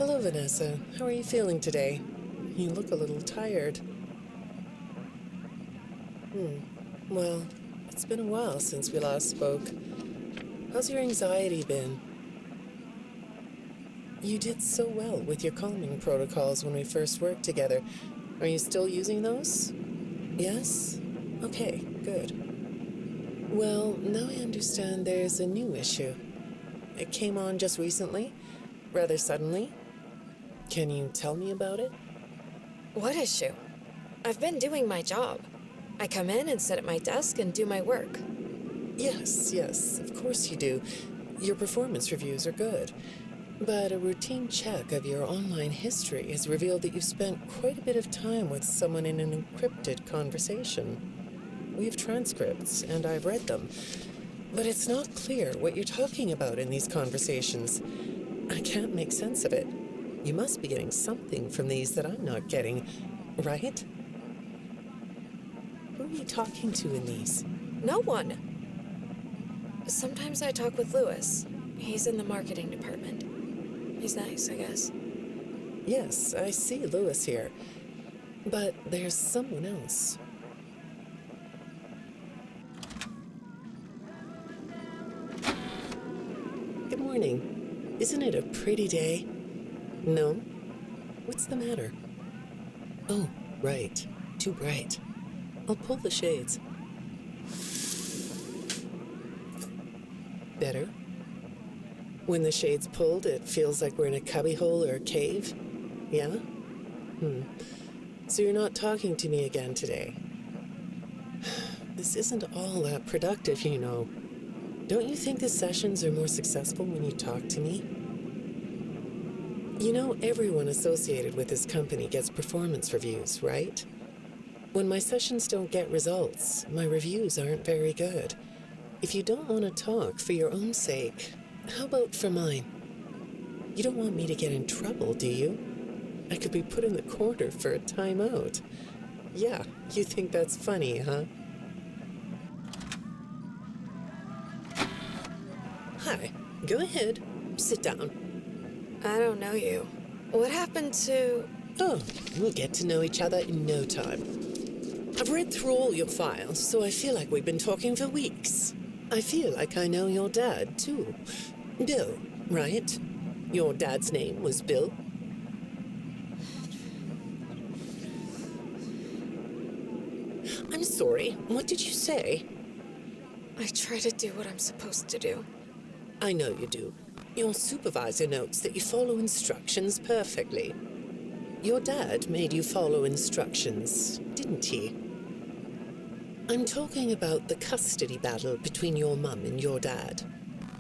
Hello, Vanessa. How are you feeling today? You look a little tired. Well, it's been a while since we last spoke. How's your anxiety been? You did so well with your calming protocols when we first worked together. Are you still using those? Yes? Okay, good. Well, now I understand there's a new issue. It came on just recently, rather suddenly. Can you tell me about it? What issue? I've been doing my job. I come in and sit at my desk and do my work. Yes, of course you do. Your performance reviews are good. But a routine check of your online history has revealed that you've spent quite a bit of time with someone in an encrypted conversation. We have transcripts, and I've read them. But it's not clear what you're talking about in these conversations. I can't make sense of it. You must be getting something from these that I'm not getting, right? Who are you talking to in these? No one. Sometimes I talk with Lewis. He's in the marketing department. He's nice, I guess. Yes, I see Lewis here. But there's someone else. Good morning. Isn't it a pretty day? No? What's the matter? Oh, right. Too bright. I'll pull the shades. Better? When the shade's pulled, it feels like we're in a cubbyhole or a cave? Yeah? So you're not talking to me again today? This isn't all that productive, you know. Don't you think the sessions are more successful when you talk to me? You know, everyone associated with this company gets performance reviews, right? When my sessions don't get results, my reviews aren't very good. If you don't want to talk for your own sake, how about for mine? You don't want me to get in trouble, do you? I could be put in the corner for a timeout. Yeah, you think that's funny, huh? Hi, go ahead. Sit down. I don't know you. What happened to... Oh, we'll get to know each other in no time. I've read through all your files, so I feel like we've been talking for weeks. I feel like I know your dad, too. Bill, right? Your dad's name was Bill? I'm sorry, what did you say? I try to do what I'm supposed to do. I know you do. Your supervisor notes that you follow instructions perfectly. Your dad made you follow instructions, didn't he? I'm talking about the custody battle between your mum and your dad.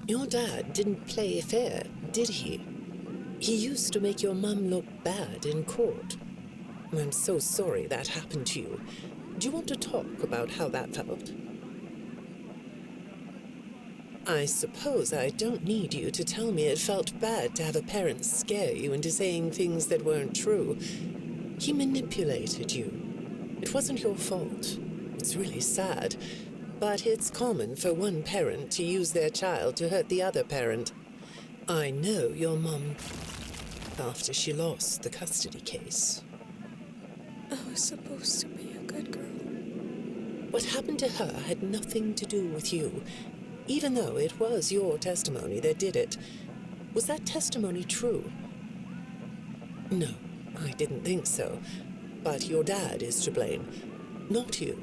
Your dad didn't play fair, did he? He used to make your mum look bad in court. I'm so sorry that happened to you. Do you want to talk about how that felt? I suppose I don't need you to tell me it felt bad to have a parent scare you into saying things that weren't true. He manipulated you. It wasn't your fault. It's really sad, but it's common for one parent to use their child to hurt the other parent. I know your mum after she lost the custody case. I was supposed to be a good girl. What happened to her had nothing to do with you. Even though it was your testimony that did it. Was that testimony true? No, I didn't think so. But your dad is to blame, not you.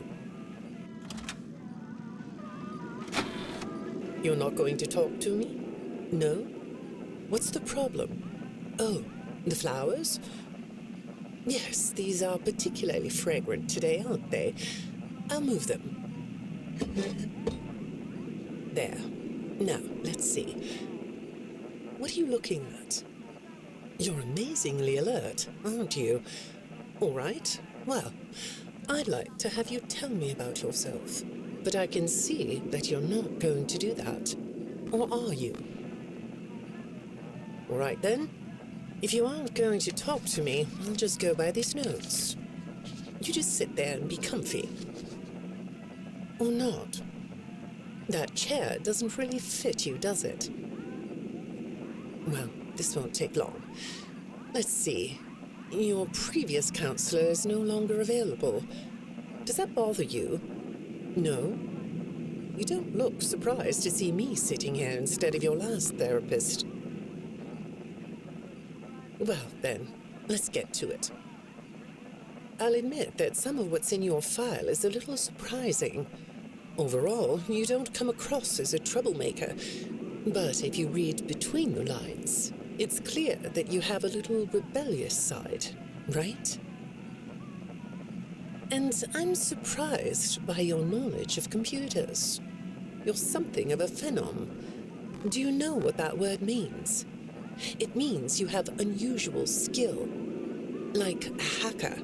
You're not going to talk to me? No? What's the problem? Oh, the flowers? Yes, these are particularly fragrant today, aren't they? I'll move them. There. Now, let's see. What are you looking at? You're amazingly alert, aren't you? All right. Well, I'd like to have you tell me about yourself. But I can see that you're not going to do that. Or are you? All right, then. If you aren't going to talk to me, I'll just go by these notes. You just sit there and be comfy. Or not. That chair doesn't really fit you, does it? Well, this won't take long. Let's see. Your previous counselor is no longer available. Does that bother you? No? You don't look surprised to see me sitting here instead of your last therapist. Well, then, let's get to it. I'll admit that some of what's in your file is a little surprising. Overall, you don't come across as a troublemaker. But if you read between the lines, it's clear that you have a little rebellious side, right? And I'm surprised by your knowledge of computers. You're something of a phenom. Do you know what that word means? It means you have unusual skill, like a hacker.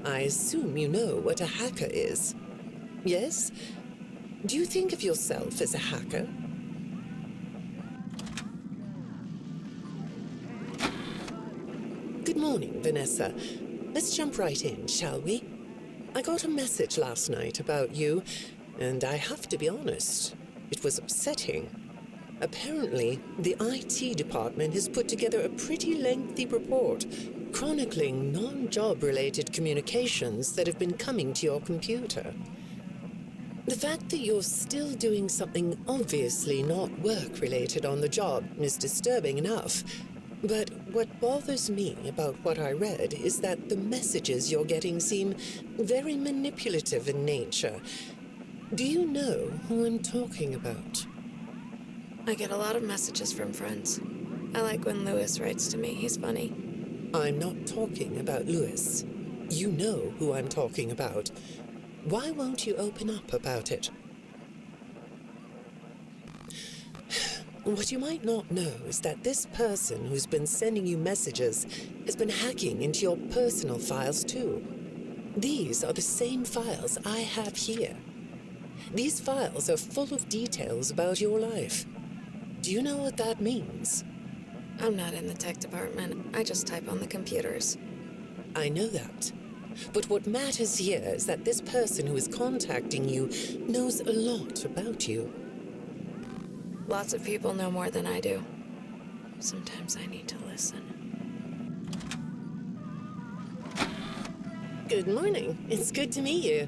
I assume you know what a hacker is. Yes? Do you think of yourself as a hacker? Good morning, Vanessa. Let's jump right in, shall we? I got a message last night about you, and I have to be honest, it was upsetting. Apparently, the IT department has put together a pretty lengthy report chronicling non-job-related communications that have been coming to your computer. The fact that you're still doing something obviously not work-related on the job is disturbing enough. But what bothers me about what I read is that the messages you're getting seem very manipulative in nature. Do you know who I'm talking about? I get a lot of messages from friends. I like when Lewis writes to me. He's funny. I'm not talking about Lewis. You know who I'm talking about. Why won't you open up about it? What you might not know is that this person who's been sending you messages has been hacking into your personal files too. These are the same files I have here. These files are full of details about your life. Do you know what that means? I'm not in the tech department. I just type on the computers. I know that. But what matters here is that this person who is contacting you knows a lot about you. Lots of people know more than I do. Sometimes I need to listen. Good morning. It's good to meet you.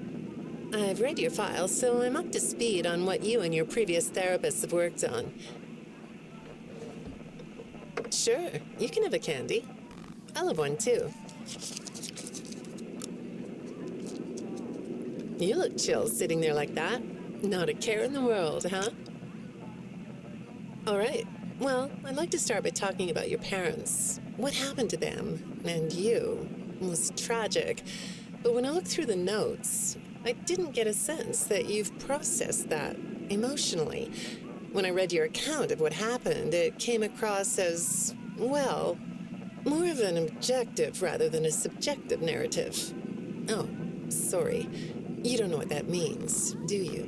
I've read your file, so I'm up to speed on what you and your previous therapists have worked on. Sure, you can have a candy. I'll have one too. You look chill sitting there like that. Not a care in the world, huh? All right. Well, I'd like to start by talking about your parents. What happened to them and you was tragic. But when I looked through the notes, I didn't get a sense that you've processed that emotionally. When I read your account of what happened, it came across as, well, more of an objective rather than a subjective narrative. Oh, sorry. You don't know what that means, do you?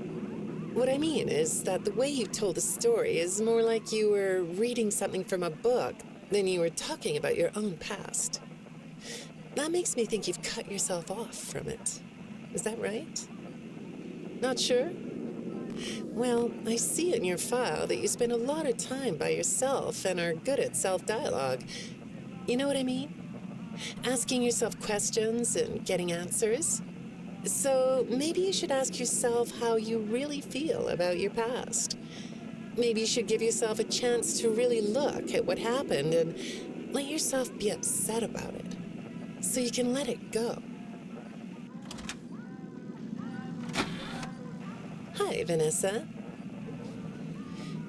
What I mean is that the way you told the story is more like you were reading something from a book than you were talking about your own past. That makes me think you've cut yourself off from it. Is that right? Not sure? Well, I see in your file that you spend a lot of time by yourself and are good at self-dialogue. You know what I mean? Asking yourself questions and getting answers. So maybe you should ask yourself how you really feel about your past. Maybe you should give yourself a chance to really look at what happened and let yourself be upset about it, so you can let it go. Hi, Vanessa.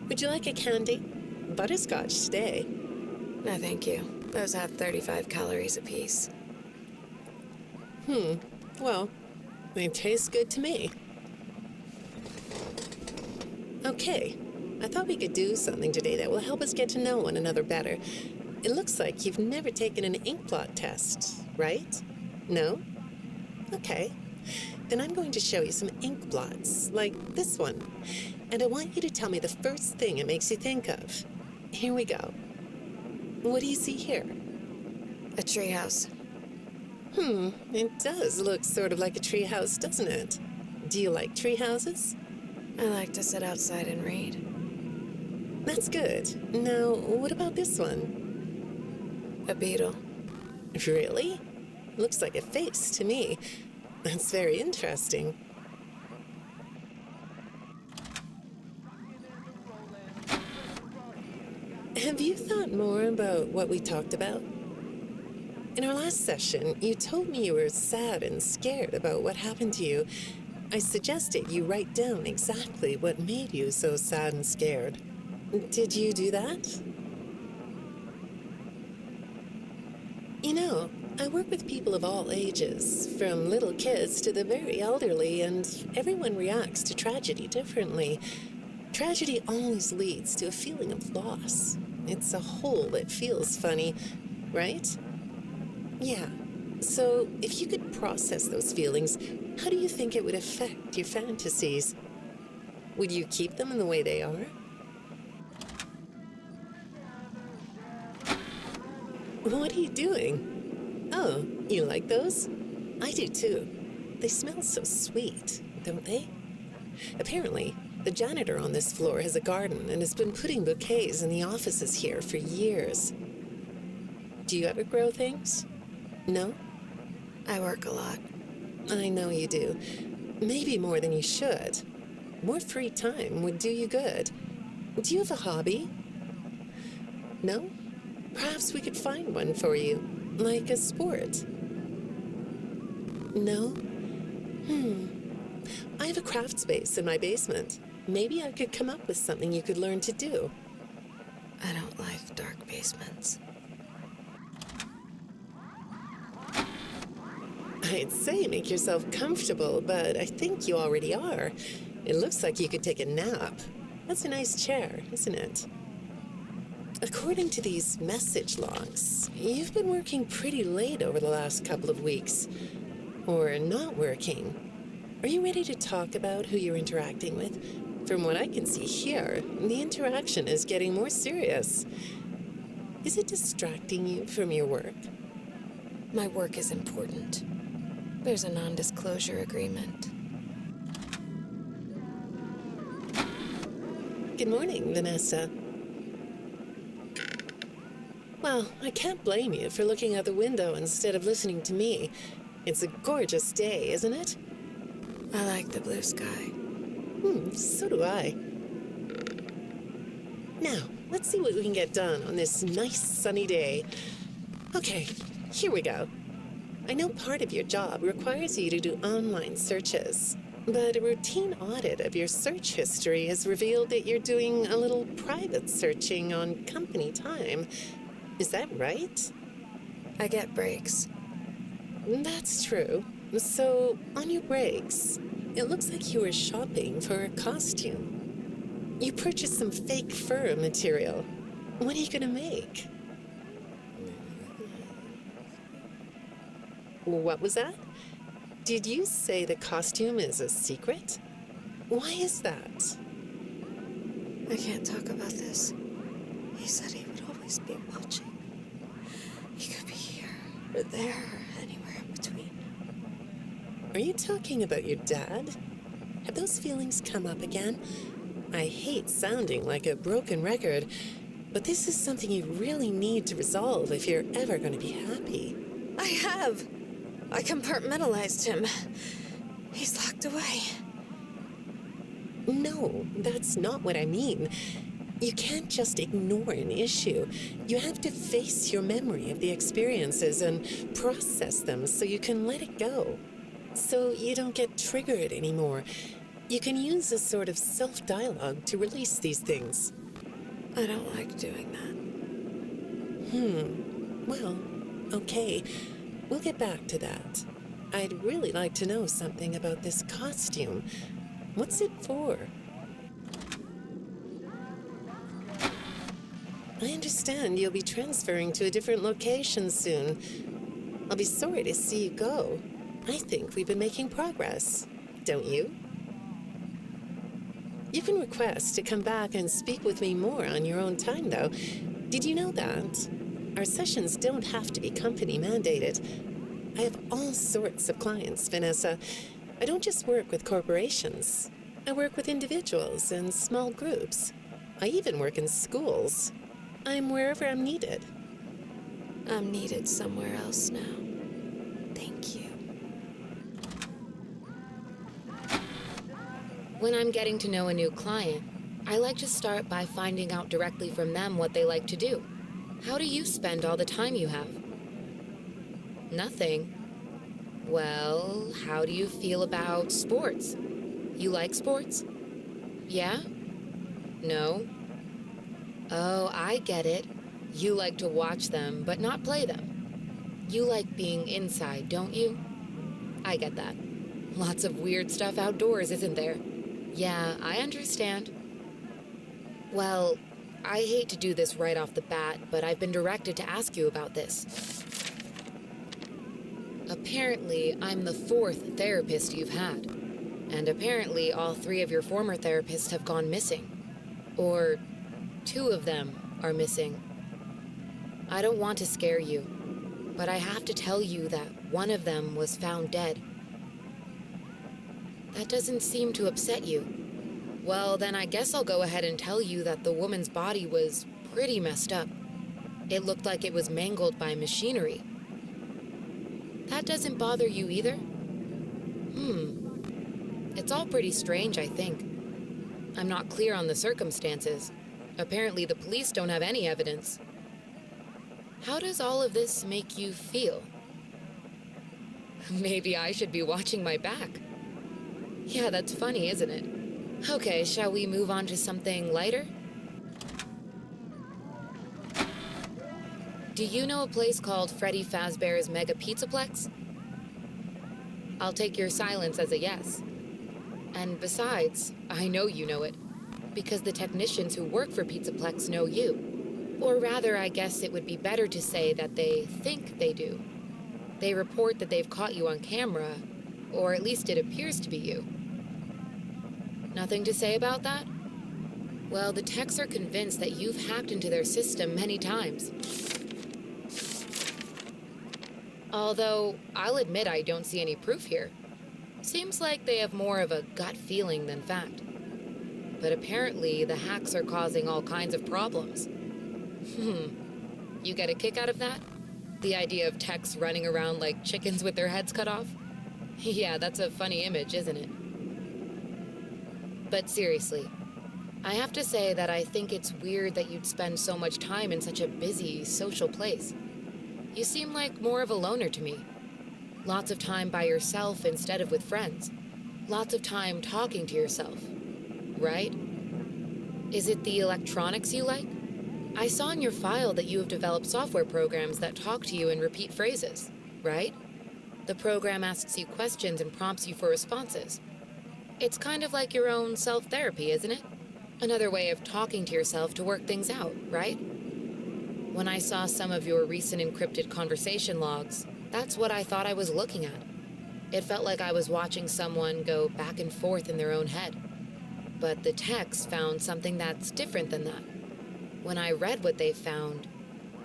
Would you like a candy? Butterscotch today. No, thank you. Those have 35 calories apiece. Well, they taste good to me. Okay, I thought we could do something today that will help us get to know one another better. It looks like you've never taken an ink blot test, right? No? Okay. Then I'm going to show you some ink blots, like this one. And I want you to tell me the first thing it makes you think of. Here we go. What do you see here? A treehouse. It does look sort of like a treehouse, doesn't it? Do you like treehouses? I like to sit outside and read. That's good. Now, what about this one? A beetle. Really? Looks like a face to me. That's very interesting. Have you thought more about what we talked about? In our last session, you told me you were sad and scared about what happened to you. I suggested you write down exactly what made you so sad and scared. Did you do that? You know, I work with people of all ages, from little kids to the very elderly, and everyone reacts to tragedy differently. Tragedy always leads to a feeling of loss. It's a hole that feels funny, right? Yeah. So, if you could process those feelings, how do you think it would affect your fantasies? Would you keep them in the way they are? What are you doing? Oh, you like those? I do too. They smell so sweet, don't they? Apparently, the janitor on this floor has a garden and has been putting bouquets in the offices here for years. Do you ever grow things? No? I work a lot. I know you do. Maybe more than you should. More free time would do you good. Do you have a hobby? No? Perhaps we could find one for you, like a sport. No? I have a craft space in my basement. Maybe I could come up with something you could learn to do. I don't like dark basements. I'd say make yourself comfortable, but I think you already are. It looks like you could take a nap. That's a nice chair, isn't it? According to these message logs, you've been working pretty late over the last couple of weeks. Or not working. Are you ready to talk about who you're interacting with? From what I can see here, the interaction is getting more serious. Is it distracting you from your work? My work is important. There's a non-disclosure agreement. Good morning, Vanessa. Well, I can't blame you for looking out the window instead of listening to me. It's a gorgeous day, isn't it? I like the blue sky. So do I. Now, let's see what we can get done on this nice sunny day. Okay, here we go. I know part of your job requires you to do online searches, but a routine audit of your search history has revealed that you're doing a little private searching on company time. Is that right? I get breaks. That's true. So, on your breaks, it looks like you were shopping for a costume. You purchased some fake fur material. What are you gonna make? What was that? Did you say the costume is a secret? Why is that? I can't talk about this. He said he would always be watching. He could be here, or there, or anywhere in between. Are you talking about your dad? Have those feelings come up again? I hate sounding like a broken record, but this is something you really need to resolve if you're ever going to be happy. I have. I compartmentalized him. He's locked away. No, that's not what I mean. You can't just ignore an issue. You have to face your memory of the experiences and process them so you can let it go. So you don't get triggered anymore. You can use a sort of self-dialogue to release these things. I don't like doing that. Well, okay. We'll get back to that. I'd really like to know something about this costume. What's it for? I understand you'll be transferring to a different location soon. I'll be sorry to see you go. I think we've been making progress, don't you? You can request to come back and speak with me more on your own time, though. Did you know that? Our sessions don't have to be company mandated. I have all sorts of clients, Vanessa. I don't just work with corporations. I work with individuals and small groups. I even work in schools. I'm wherever I'm needed. I'm needed somewhere else now. Thank you. When I'm getting to know a new client, I like to start by finding out directly from them what they like to do. How do you spend all the time you have? Nothing. Well, how do you feel about sports? You like sports? Yeah? No? Oh, I get it. You like to watch them, but not play them. You like being inside, don't you? I get that. Lots of weird stuff outdoors, isn't there? Yeah, I understand. Well, I hate to do this right off the bat, but I've been directed to ask you about this. Apparently, I'm the 4th therapist you've had. And apparently, all 3 of your former therapists have gone missing. Or 2 of them are missing. I don't want to scare you, but I have to tell you that one of them was found dead. That doesn't seem to upset you. Well, then I guess I'll go ahead and tell you that the woman's body was pretty messed up. It looked like it was mangled by machinery. That doesn't bother you either? It's all pretty strange, I think. I'm not clear on the circumstances. Apparently the police don't have any evidence. How does all of this make you feel? Maybe I should be watching my back. Yeah, that's funny, isn't it? Okay, shall we move on to something lighter? Do you know a place called Freddy Fazbear's Mega Pizzaplex? I'll take your silence as a yes. And besides, I know you know it, because the technicians who work for Pizzaplex know you. Or rather, I guess it would be better to say that they think they do. They report that they've caught you on camera, or at least it appears to be you. Nothing to say about that? Well, the techs are convinced that you've hacked into their system many times. Although, I'll admit I don't see any proof here. Seems like they have more of a gut feeling than fact. But apparently, the hacks are causing all kinds of problems. You get a kick out of that? The idea of techs running around like chickens with their heads cut off? Yeah, that's a funny image, isn't it? But seriously, I have to say that I think it's weird that you'd spend so much time in such a busy, social place. You seem like more of a loner to me. Lots of time by yourself instead of with friends. Lots of time talking to yourself. Right? Is it the electronics you like? I saw in your file that you have developed software programs that talk to you in repeat phrases, right? The program asks you questions and prompts you for responses. It's kind of like your own self-therapy, isn't it? Another way of talking to yourself to work things out, right? When I saw some of your recent encrypted conversation logs, that's what I thought I was looking at. It felt like I was watching someone go back and forth in their own head. But the techs found something that's different than that. When I read what they found,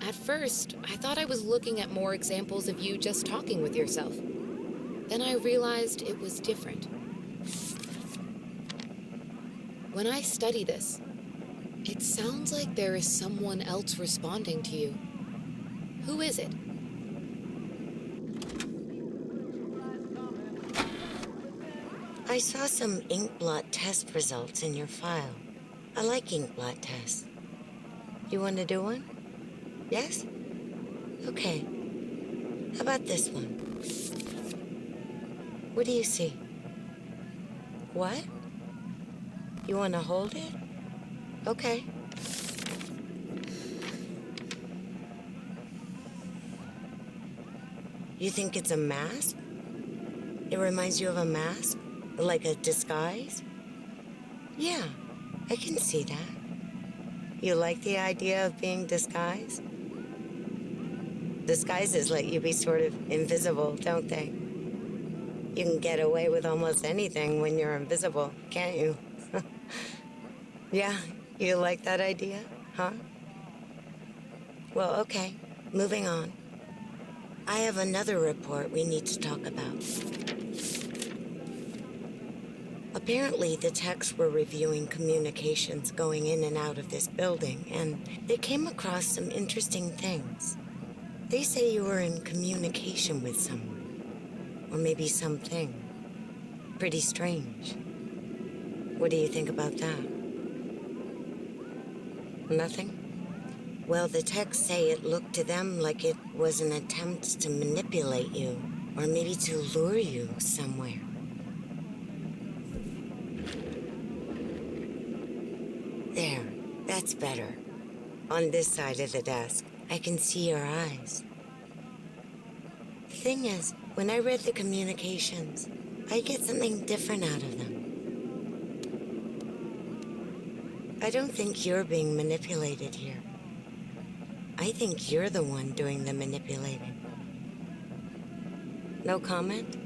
at first, I thought I was looking at more examples of you just talking with yourself. Then I realized it was different. When I study this, it sounds like there is someone else responding to you. Who is it? I saw some ink blot test results in your file. I like ink blot tests. You want to do one? Yes? Okay. How about this one? What do you see? What? You want to hold it? Okay. You think it's a mask? It reminds you of a mask? Like a disguise? Yeah, I can see that. You like the idea of being disguised? Disguises let you be sort of invisible, don't they? You can get away with almost anything when you're invisible, can't you? Yeah, you like that idea, huh? Well, okay, moving on. I have another report we need to talk about. Apparently, the techs were reviewing communications going in and out of this building, and they came across some interesting things. They say you were in communication with someone. Or maybe something. Pretty strange. What do you think about that? Nothing? Well, the texts say it looked to them like it was an attempt to manipulate you, or maybe to lure you somewhere. There, that's better. On this side of the desk, I can see your eyes. The thing is, when I read the communications, I get something different out of them. I don't think you're being manipulated here. I think you're the one doing the manipulating. No comment?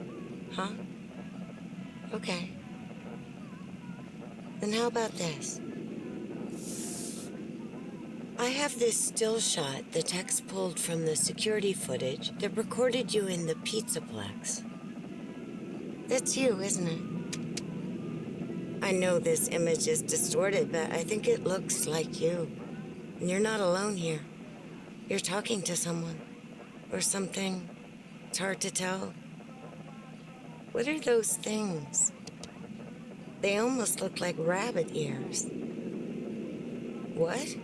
Huh? Okay. Then how about this? I have this still shot the text pulled from the security footage that recorded you in the Pizzaplex. That's you, isn't it? I know this image is distorted, but I think it looks like you. And you're not alone here. You're talking to someone. Or something. It's hard to tell. What are those things? They almost look like rabbit ears. What?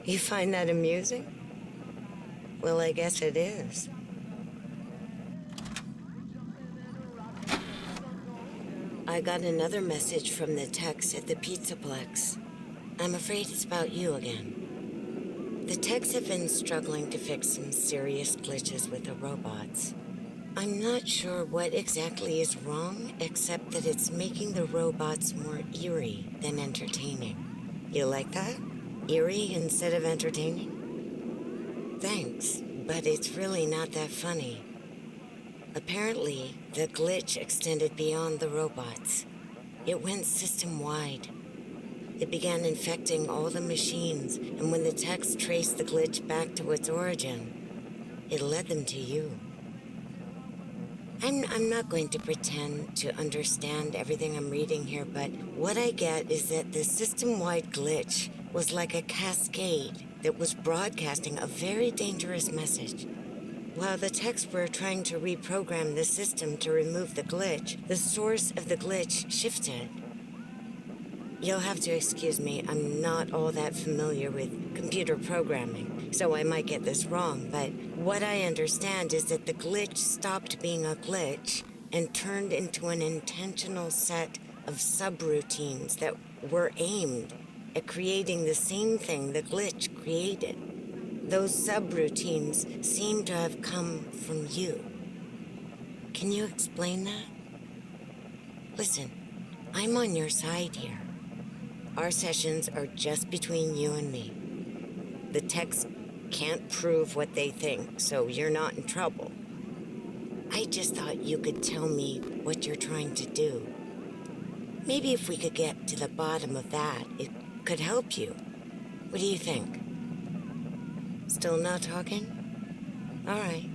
You find that amusing? Well, I guess it is. I got another message from the text at the Pizzaplex. I'm afraid it's about you again. The techs have been struggling to fix some serious glitches with the robots. I'm not sure what exactly is wrong, except that it's making the robots more eerie than entertaining. You like that? Eerie instead of entertaining? Thanks, but it's really not that funny. Apparently, the glitch extended beyond the robots. It went system-wide. It began infecting all the machines, and when the techs traced the glitch back to its origin, it led them to you. I'm not going to pretend to understand everything I'm reading here, but what I get is that the system-wide glitch was like a cascade that was broadcasting a very dangerous message. While the techs were trying to reprogram the system to remove the glitch, the source of the glitch shifted. You'll have to excuse me, I'm not all that familiar with computer programming, so I might get this wrong, but what I understand is that the glitch stopped being a glitch and turned into an intentional set of subroutines that were aimed at creating the same thing the glitch created. Those subroutines seem to have come from you. Can you explain that? Listen, I'm on your side here. Our sessions are just between you and me. The techs can't prove what they think, so you're not in trouble. I just thought you could tell me what you're trying to do. Maybe if we could get to the bottom of that, it could help you. What do you think? Still not talking? All right.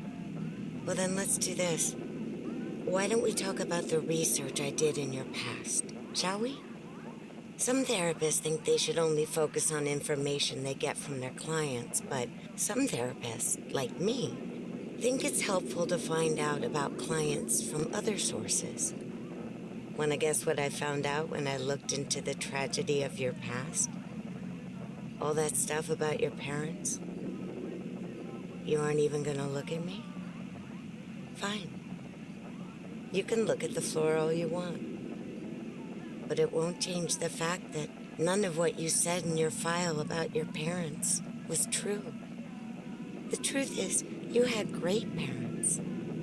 Well, then let's do this. Why don't we talk about the research I did in your past, shall we? Some therapists think they should only focus on information they get from their clients, but some therapists, like me, think it's helpful to find out about clients from other sources. Want to guess what I found out when I looked into the tragedy of your past? All that stuff about your parents? You aren't even gonna look at me? Fine. You can look at the floor all you want. But it won't change the fact that none of what you said in your file about your parents was true. The truth is, you had great parents,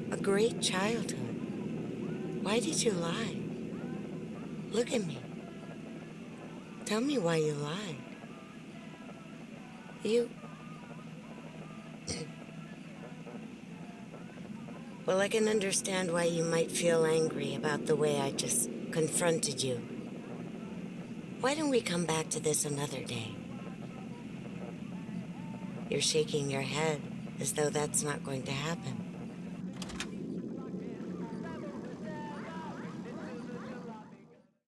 a great childhood. Why did you lie? Look at me. Tell me why you lied. Well, I can understand why you might feel angry about the way I just confronted you. Why don't we come back to this another day? You're shaking your head as though that's not going to happen.